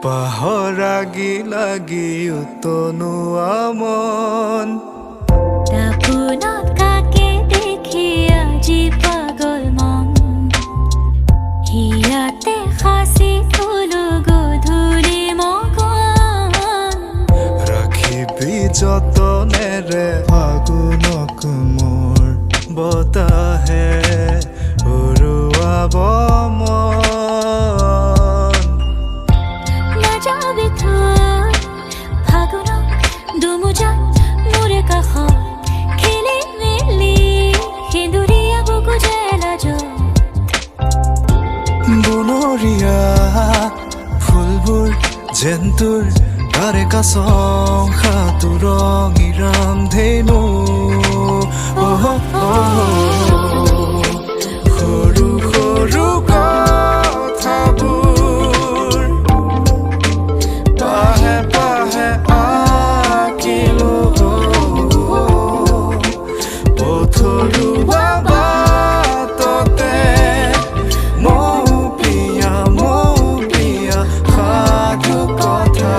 পাহৰাগি লাগি উতনুৱা মন দাপোনত কাকে দেখি আজি পাগল মন হিয়াতে সাঁচি থলো গধূলি মগন ৰাখিবি যতনেৰে ফাগুনক মোৰ বতাহে উৰুৱাব মন নাযাবি থৈ ফাগুনত দুমুজাত মোৰে কাষত খেলি মেলি সেন্দুৰীয়া বুকু জেলাজত বনৰীয়া ফুলবোৰ যেন তোৰ তাৰে কাছং সাঁতোৰঙি ৰামধেনু সৰু সৰু কথাবোৰ পাহে পাহে আঁকিলো পথৰুৱা বাটতে মৌ পিয়া সাধু কথা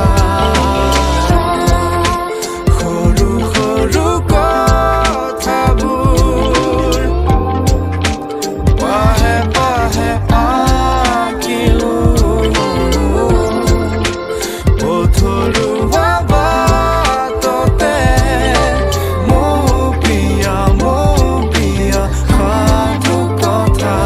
সৰু সৰু কথাবোৰ পাহে পাহে আঁকিলো পথৰুৱা বাটতে মৌ পিয়া সাধু কথা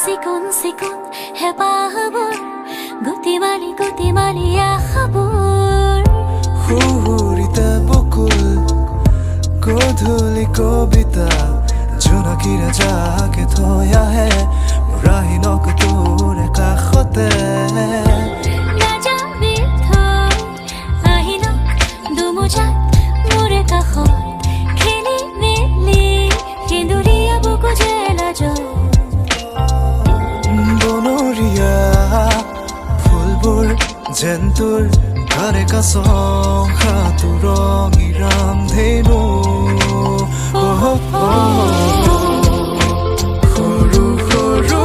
চিকুণ চিকুণ হেঁপাহবোৰ গুটিমালি আশাবোৰ সুহুৰিতে বকুল গধূলি কবিতা জোনাকীৰে যাকে থৈ আহে ৰাহি নক তোৰে কাষতে নাযাবি থৈ আহিনক দুমুজাত মোৰে কাষত খেলি মেলি সেন্দুৰীয়া বুকু জেলাজত বনৰীয়া ফুলবোৰ যেন তোৰ তাৰে কাছং সাঁতোৰঙি ৰামধেনু সৰু সৰু